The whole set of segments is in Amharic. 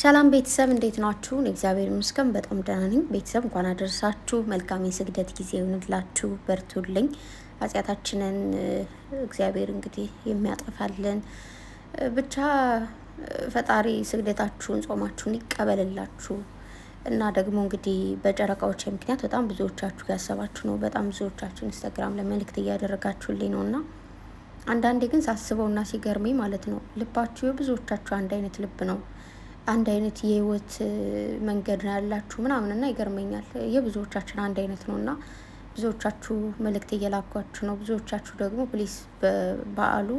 ሰላም ቤተሰብ እንዴት ናችሁ? እግዚአብሔር ይመስገን በጣም ደህና ነኝ። ቤተሰብ እንኳን አደረሳችሁ። መልካም የስግደት ጊዜ ይሁንላችሁ። በርቱልኝ። ኃጢአታችንን እግዚአብሔር እንግዲህ የሚያጠፋልን ብቻ ፈጣሪ ስግደታችሁን ጾማችሁን ይቀበልላችሁ እና ደግሞ እንግዲህ በጨረቃዎች ምክንያት በጣም ብዙዎቻችሁ ያሰባችሁ ነው። በጣም ብዙዎቻችሁ ኢንስታግራም ለመልእክት እያደረጋችሁልኝ ነው እና አንዳንዴ ግን ሳስበውና ሲገርመኝ ማለት ነው ልባችሁ የብዙዎቻችሁ አንድ አይነት ልብ ነው። አንድ አይነት የህይወት መንገድ ነው ያላችሁ ምናምን እና ይገርመኛል። የብዙዎቻችን አንድ አይነት ነው እና ብዙዎቻችሁ መልእክት እየላኳችሁ ነው። ብዙዎቻችሁ ደግሞ ፕሊስ በበዓሉ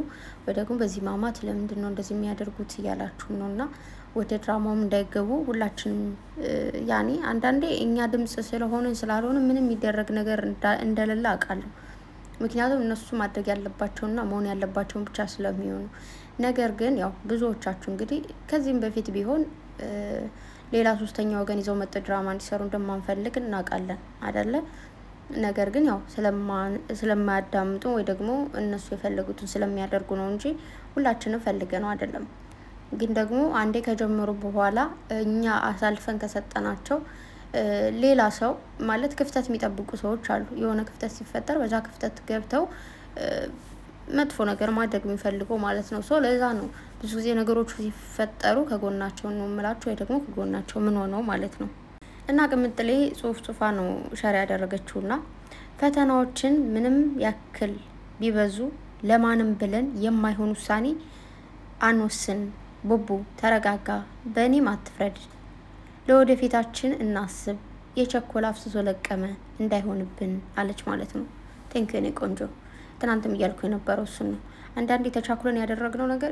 ወይ ደግሞ በዚህ ማማት ለምንድን ነው እንደዚህ የሚያደርጉት እያላችሁ ነው እና ወደ ድራማውም እንዳይገቡ ሁላችንም ያኔ አንዳንዴ እኛ ድምጽ ስለሆንን ስላልሆነ ምንም የሚደረግ ነገር እንደሌለ አውቃለሁ። ምክንያቱም እነሱ ማድረግ ያለባቸውና መሆን ያለባቸውን ብቻ ስለሚሆኑ ነገር ግን ያው ብዙዎቻችሁ እንግዲህ ከዚህም በፊት ቢሆን ሌላ ሶስተኛ ወገን ይዘው መጥተው ድራማ እንዲሰሩ እንደማንፈልግ እናውቃለን አይደለ? ነገር ግን ያው ስለማያዳምጡ ወይ ደግሞ እነሱ የፈለጉትን ስለሚያደርጉ ነው እንጂ ሁላችንም ፈልገ ነው አይደለም። ግን ደግሞ አንዴ ከጀመሩ በኋላ እኛ አሳልፈን ከሰጠናቸው ሌላ ሰው ማለት ክፍተት የሚጠብቁ ሰዎች አሉ። የሆነ ክፍተት ሲፈጠር በዛ ክፍተት ገብተው መጥፎ ነገር ማድረግ የሚፈልገው ማለት ነው። ሰው ለዛ ነው ብዙ ጊዜ ነገሮች ሲፈጠሩ ከጎናቸው ነው የምላችሁ ወይ ደግሞ ከጎናቸው ምን ሆነው ማለት ነው። እና ቅምጥሌ ጽሁፍ ነው ሸር ያደረገችውና ፈተናዎችን ምንም ያክል ቢበዙ ለማንም ብለን የማይሆን ውሳኔ አንወስን። ቡቡ ተረጋጋ፣ በእኔም አትፍረድ። ለወደፊታችን እናስብ። የቸኮል አፍስሶ ለቀመ እንዳይሆንብን አለች ማለት ነው። ቴንኪው የኔ ቆንጆ። ትናንትም እያልኩ የነበረው እሱን ነው። አንዳንዴ ተቻኩለን ያደረግነው ነገር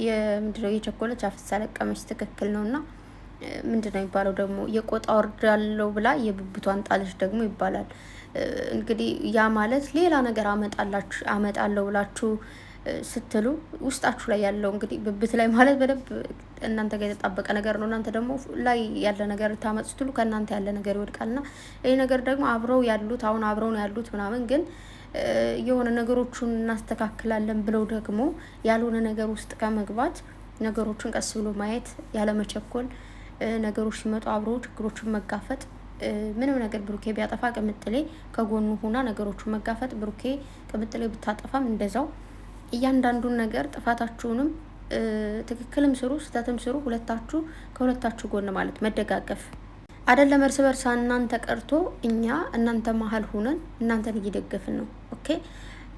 የምንድነው የቸኮለች አፍሳ ለቀመች ትክክል ነው። እና ምንድነው የሚባለው ደግሞ የቆጣ ወርዳለው ብላ የብብቷን ጣለች ደግሞ ይባላል። እንግዲህ ያ ማለት ሌላ ነገር አመጣለሁ ብላችሁ ስትሉ ውስጣችሁ ላይ ያለው እንግዲህ ብብት ላይ ማለት በደንብ እናንተ ጋር የተጣበቀ ነገር ነው። እናንተ ደግሞ ላይ ያለ ነገር ታመጽ ስትሉ ከእናንተ ያለ ነገር ይወድቃልና ይሄ ነገር ደግሞ አብረው ያሉት አሁን አብረው ነው ያሉት ምናምን ግን የሆነ ነገሮቹን እናስተካክላለን ብለው ደግሞ ያልሆነ ነገር ውስጥ ከመግባት ነገሮችን ቀስ ብሎ ማየት ያለመቸኮል ነገሮች ሲመጡ አብሮ ችግሮችን መጋፈጥ ምንም ነገር ብሩኬ ቢያጠፋ ቅምጥሌ ከጎኑ ሆና ነገሮችን መጋፈጥ ብሩኬ ቅምጥሌ ብታጠፋም እንደዛው እያንዳንዱን ነገር ጥፋታችሁንም ትክክልም ስሩ ስህተትም ስሩ ሁለታችሁ ከሁለታችሁ ጎን ማለት መደጋገፍ አይደለም። እርስ በርስ እናንተ ቀርቶ እኛ እናንተ መሀል ሆነን እናንተን እየደገፍን ነው። ኦኬ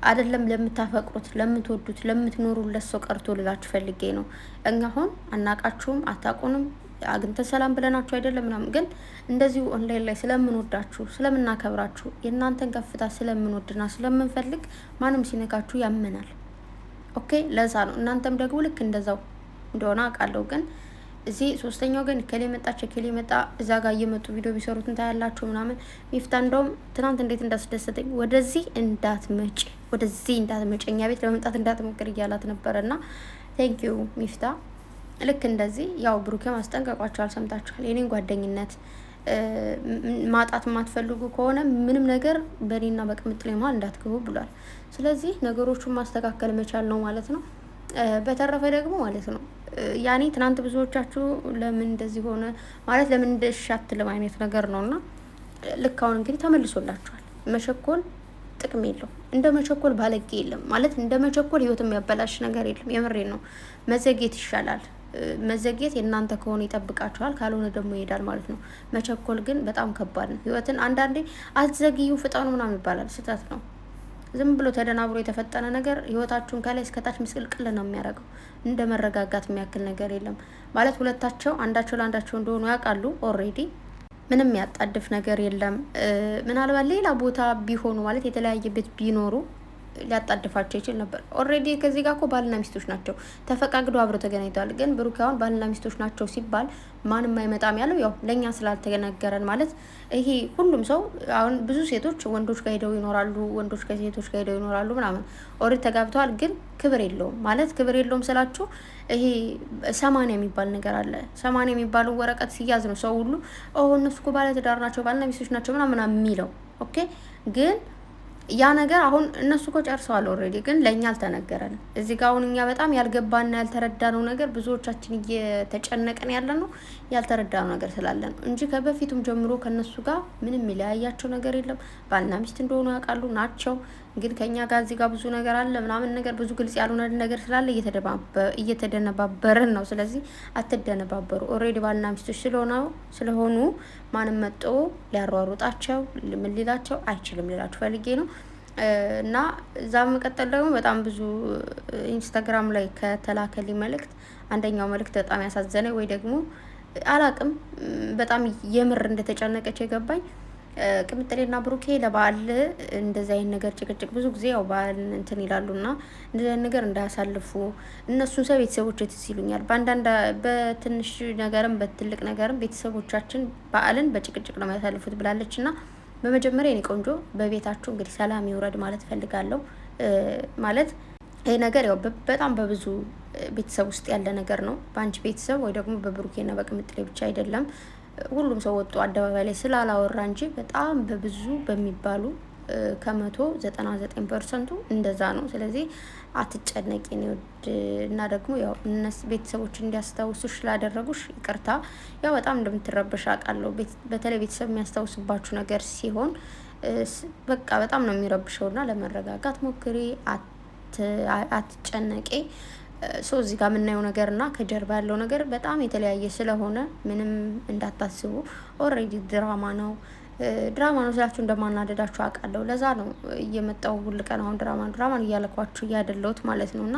አይደለም ለምታፈቅሩት ለምትወዱት ለምትኖሩለት ሰው ቀርቶ ልላችሁ ፈልጌ ነው። እኛ አሁን አናቃችሁም አታቁንም አግኝተን ሰላም ብለናችሁ አይደለም ምናምን ግን እንደዚሁ ኦንላይን ላይ ስለምንወዳችሁ ስለምናከብራችሁ የእናንተን ከፍታ ስለምንወድና ስለምንፈልግ ማንም ሲነካችሁ ያመናል። ኦኬ ለዛ ነው። እናንተም ደግሞ ልክ እንደዛው እንደሆነ አውቃለሁ። ግን እዚህ ሶስተኛው ግን ከሌ መጣች ከሌ መጣ እዛ ጋር እየመጡ ቪዲዮ ቢሰሩትን ታያላችሁ ምናምን። ሚፍታ እንደውም ትናንት እንዴት እንዳስደሰተኝ ወደዚህ እንዳትመጪ እኛ ቤት ለመምጣት እንዳትሞክር እያላት ነበረና ቴንኪዩ ሚፍታ። ልክ እንደዚህ ያው ብሩኬ ማስጠንቀቋቸዋል፣ ሰምታችኋል። የኔን ጓደኝነት ማጣት የማትፈልጉ ከሆነ ምንም ነገር በእኔና በቅምጥሌ መሀል እንዳትገቡ ብሏል። ስለዚህ ነገሮቹን ማስተካከል መቻል ነው ማለት ነው። በተረፈ ደግሞ ማለት ነው ያኔ ትናንት ብዙዎቻችሁ ለምን እንደዚህ ሆነ ማለት ለምን እንደሻትልም አይነት ነገር ነውና ልክ አሁን እንግዲህ ተመልሶላችኋል። መቸኮል ጥቅም የለው። እንደ መቸኮል ባለጌ የለም ማለት እንደ መቸኮል ህይወት የሚያበላሽ ነገር የለም። የምሬን ነው። መዘግየት ይሻላል። መዘግየት የእናንተ ከሆነ ይጠብቃችኋል፣ ካልሆነ ደግሞ ይሄዳል ማለት ነው። መቸኮል ግን በጣም ከባድ ነው። ህይወትን አንዳንዴ አትዘግዩ ፍጠኑ ምናምን ይባላል። ስህተት ነው። ዝም ብሎ ተደናብሮ የተፈጠነ ነገር ህይወታችሁን ከላይ እስከታች ምስቅልቅል ነው የሚያደርገው። እንደ መረጋጋት የሚያክል ነገር የለም ማለት ሁለታቸው አንዳቸው ለአንዳቸው እንደሆኑ ያውቃሉ። ኦልሬዲ ምንም ያጣድፍ ነገር የለም። ምናልባት ሌላ ቦታ ቢሆኑ ማለት የተለያየ ቤት ቢኖሩ ሊያጣድፋቸው ይችል ነበር። ኦልሬዲ ከዚህ ጋር እኮ ባልና ሚስቶች ናቸው፣ ተፈቃግዶ አብረው ተገናኝተዋል። ግን ብሩክ አሁን ባልና ሚስቶች ናቸው ሲባል ማንም አይመጣም ያለው ያው ለኛ ስላልተገናገረን ማለት ይሄ ሁሉም ሰው አሁን ብዙ ሴቶች ወንዶች ጋር ሄደው ይኖራሉ፣ ወንዶች ከሴቶች ጋር ሄደው ይኖራሉ ምናምን ኦልሬዲ ተጋብተዋል። ግን ክብር የለውም ማለት ክብር የለውም ስላችሁ ይሄ 80 የሚባል ነገር አለ። 80 የሚባለው ወረቀት ሲያዝ ነው ሰው ሁሉ እነሱ እኮ ባለ ትዳር ናቸው ባልና ሚስቶች ናቸው ምናምን የሚለው። ኦኬ ግን ያ ነገር አሁን እነሱ እኮ ጨርሰዋል ኦልሬዲ፣ ግን ለእኛ አልተነገረንም። እዚህ ጋር አሁን እኛ በጣም ያልገባና ያልተረዳነው ነገር ብዙዎቻችን እየተጨነቀን ያለ ነው ያልተረዳነው ነገር ስላለ ነው እንጂ ከበፊቱም ጀምሮ ከነሱ ጋር ምንም የሚለያያቸው ነገር የለም። ባልና ሚስት እንደሆኑ ያውቃሉ ናቸው። ግን ከኛ ጋር እዚህ ጋር ብዙ ነገር አለ ምናምን ነገር ብዙ ግልጽ ያልሆነ ነገር ስላለ እየተደነባበርን ነው። ስለዚህ አትደነባበሩ። ኦልሬዲ ባልና ሚስቶች ስለሆኑ ማንም መጦ ሊያሯሩጣቸው ምን ሊላቸው አይችልም ሊላችሁ ፈልጌ ነው። እና እዛ መቀጠል ደግሞ በጣም ብዙ ኢንስታግራም ላይ ከተላከልኝ መልእክት አንደኛው መልእክት በጣም ያሳዘነ ወይ ደግሞ አላቅም በጣም የምር እንደተጨነቀች የገባኝ ቅምጥሌና ብሩኬ ለበዓል እንደዚህ አይነት ነገር ጭቅጭቅ ብዙ ጊዜ ያው በዓል እንትን ይላሉና እንደዚህ አይነት ነገር እንዳያሳልፉ እነሱን ሰው ቤተሰቦች ትዝ ይሉኛል። በአንዳንድ በትንሽ ነገርም በትልቅ ነገርም ቤተሰቦቻችን በዓልን በጭቅጭቅ ነው የሚያሳልፉት ብላለች። እና በመጀመሪያ የኔ ቆንጆ በቤታችሁ እንግዲህ ሰላም ይውረድ ማለት ፈልጋለሁ። ማለት ይሄ ነገር ያው በጣም በብዙ ቤተሰብ ውስጥ ያለ ነገር ነው። በአንቺ ቤተሰብ ወይ ደግሞ በብሩኬና በቅምጥሌ ብቻ አይደለም። ሁሉም ሰው ወጡ አደባባይ ላይ ስላላወራ እንጂ በጣም በብዙ በሚባሉ ከ199% እንደዛ ነው። ስለዚህ አትጨነቂ ነው እና ደግሞ ያው እነሱ ቤተሰቦች እንዲያስታውሱሽ ስላደረጉሽ ይቅርታ። ያው በጣም እንደምትረበሽ አውቃለሁ። በተለይ ቤተሰብ የሚያስታውስባችሁ ነገር ሲሆን በቃ በጣም ነው የሚረብሸውና ለመረጋጋት ሞክሪ፣ አትጨነቂ። ሶ እዚህ ጋር የምናየው ነገር እና ከጀርባ ያለው ነገር በጣም የተለያየ ስለሆነ ምንም እንዳታስቡ። ኦልሬዲ ድራማ ነው ስላችሁ እንደማናደዳችሁ አውቃለሁ። ለዛ ነው እየመጣው ሁል ቀን አሁን ድራማን እያለኳችሁ እያደለሁት ማለት ነው። እና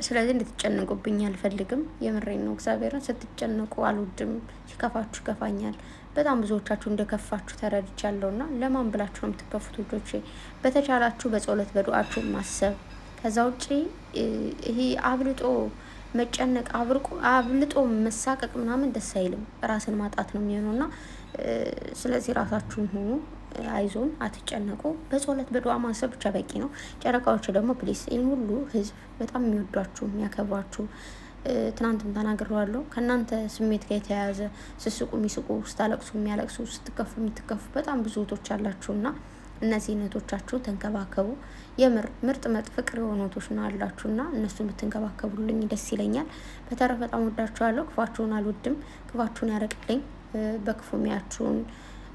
ስለዚህ እንድትጨነቁብኝ አልፈልግም። የምሬን ነው። እግዚአብሔርን ስትጨነቁ አልወድም። ሲከፋችሁ ይከፋኛል። በጣም ብዙዎቻችሁ እንደከፋችሁ ተረድቻለሁ። እና ለማን ብላችሁ ነው የምትከፉት ልጆቼ? በተቻላችሁ በጸሎት በዱዓችሁ ማሰብ። ከዛ ውጪ ይሄ አብልጦ መጨነቅ አብልጦ መሳቀቅ ምናምን ደስ አይልም። ራስን ማጣት ነው የሚሆነውና ስለዚህ ራሳችሁን ሁኑ። አይዞን፣ አትጨነቁ። በጸሎት በዱዓ ማሰብ ብቻ በቂ ነው። ጨረቃዎች ደግሞ ፕሊስ ይህን ሁሉ ህዝብ በጣም የሚወዷችሁ የሚያከብሯችሁ ትናንትም ተናግሬዋለሁ። ከእናንተ ስሜት ጋር የተያያዘ ስስቁ የሚስቁ፣ ስታለቅሱ የሚያለቅሱ፣ ስትከፉ የምትከፉ በጣም ብዙ እህቶች አላችሁና እነዚህ እህቶቻችሁ ተንከባከቡ። የምር ምርጥ ፍቅር የሆኑ እህቶች ነው አላችሁና እነሱን ብትንከባከቡልኝ ደስ ይለኛል። በተረፈ በጣም ወዳችኋለሁ። ክፋችሁን አልወድም። ክፋችሁን ያረቅልኝ። በክፉ ሚያችሁን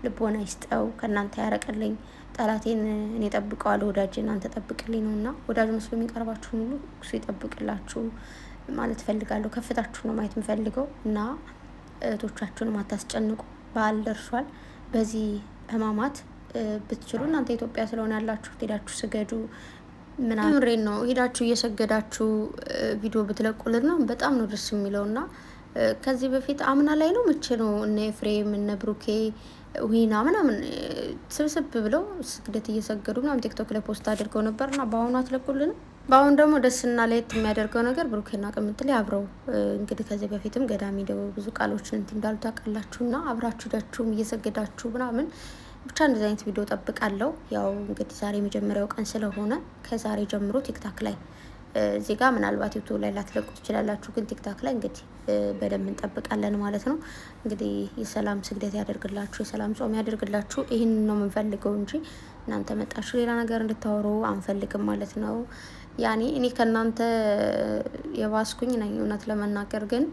ልቦና ይስጠው። ከእናንተ ያረቅልኝ። ጠላቴን እኔ ጠብቀዋለሁ፣ ወዳጅ እናንተ ጠብቅልኝ ነውና ወዳጅ መስሎ የሚቀርባችሁን ሁሉ እሱ ይጠብቅላችሁ ማለት ፈልጋለሁ። ከፍታችሁ ነው ማየት የምፈልገው እና እህቶቻችሁን አታስጨንቁ። በዓል ደርሷል። በዚህ ህማማት ብትችሉ እናንተ ኢትዮጵያ ስለሆነ ያላችሁ ሄዳችሁ ስገዱ ምናምን። ምሬን ነው። ሄዳችሁ እየሰገዳችሁ ቪዲዮ ብትለቁልን ነው በጣም ነው ደስ የሚለውና ከዚህ በፊት አምና ላይ ነው መቼ ነው እነ ኤፍሬም እነ ብሩኬ ዊና ምናምን ስብስብ ብለው ስግደት እየሰገዱ ምናምን ቲክቶክ ላይ ፖስት አድርገው ነበርና በአሁኑ አትለቁልንም? በአሁን ደግሞ ደስና ለየት የሚያደርገው ነገር ብሩኬና ቅምጥሌ አብረው እንግዲህ ከዚህ በፊትም ገዳሚ ደው ብዙ ቃሎችን እንትን እንዳሉ ታውቃላችሁና አብራችሁ ዳችሁም እየሰገዳችሁ ምናምን ብቻ እንደዚህ አይነት ቪዲዮ ጠብቃለሁ። ያው እንግዲህ ዛሬ የመጀመሪያው ቀን ስለሆነ ከዛሬ ጀምሮ ቲክታክ ላይ እዚህ ጋር ምናልባት ዩቱብ ላይ ላትለቁ ትችላላችሁ፣ ግን ቲክታክ ላይ እንግዲህ በደንብ እንጠብቃለን ማለት ነው። እንግዲህ የሰላም ስግደት ያደርግላችሁ፣ የሰላም ጾም ያደርግላችሁ። ይህን ነው የምንፈልገው እንጂ እናንተ መጣችሁ ሌላ ነገር እንድታወሩ አንፈልግም ማለት ነው። ያኔ እኔ ከእናንተ የባስኩኝ ነኝ እውነት ለመናገር ግን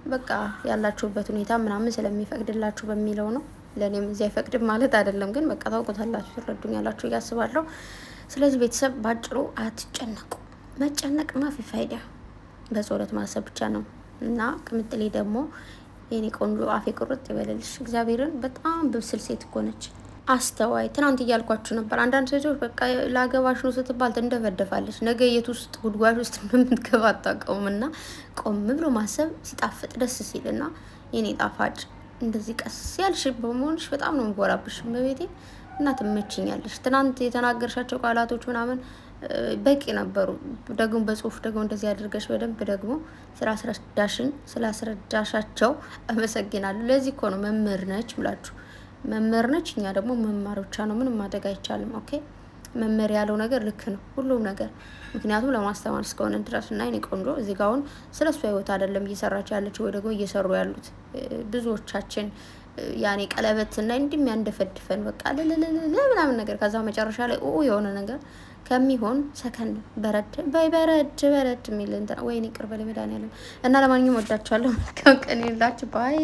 በቃ ያላችሁበት ሁኔታ ምናምን ስለሚፈቅድላችሁ በሚለው ነው። ለእኔም እዚህ አይፈቅድም ማለት አይደለም፣ ግን በቃ ታውቁታላችሁ፣ ትረዱኛላችሁ እያስባለሁ። ስለዚህ ቤተሰብ ባጭሩ አትጨነቁ። መጨነቅ ማፊ ፋይዳ፣ በጸሎት ማሰብ ብቻ ነው። እና ቅምጥሌ ደግሞ የኔ ቆንጆ አፌ ቁርጥ ይበልልሽ። እግዚአብሔርን በጣም ብስል ሴት እኮ ነች፣ አስተዋይ። ትናንት እያልኳችሁ ነበር፣ አንዳንድ ሴቶች በቃ ላገባሽ ነው ስትባል ትንደፈደፋለች። ነገ የት ውስጥ ጉድጓድ ውስጥ እንደምትገባ አታውቀውም። እና ቆም ብሎ ማሰብ ሲጣፍጥ ደስ ሲልና የኔ ጣፋጭ እንደዚህ ቀስ ያልሽ በመሆንሽ በጣም ነው የምኮራብሽ በቤቴ እና ትመችኛለሽ። ትናንት የተናገርሻቸው ቃላቶች ምናምን በቂ ነበሩ። ደግሞ በጽሁፍ ደግሞ እንደዚህ አድርገሽ በደንብ ደግሞ ስላስረዳሻቸው አመሰግናለሁ። ለዚህ እኮ ነው መምህር ነች ብላችሁ መምህር ነች። እኛ ደግሞ መማር ብቻ ነው፣ ምንም ማድረግ አይቻልም። ኦኬ መምህር ያለው ነገር ልክ ነው ሁሉም ነገር፣ ምክንያቱም ለማስተማር እስከሆነ ድረስ። እና እኔ ቆንጆ እዚህ ጋር አሁን ስለ እሷ ህይወት አይደለም እየሰራች ያለችው ወይ ደግሞ እየሰሩ ያሉት ብዙዎቻችን ያኔ ቀለበት እና እንዲህ የሚያንደፈድፈን በቃ ምናምን ነገር ከዛ መጨረሻ ላይ የሆነ ነገር ከሚሆን ሰከን በረድ በረድ የሚል እንትን ወይኔ ቅርበ ለመድኃኒዓለም እና ለማንኛውም ወዳችኋለሁ። መልካም ቀን ይሁንላችሁ ባይ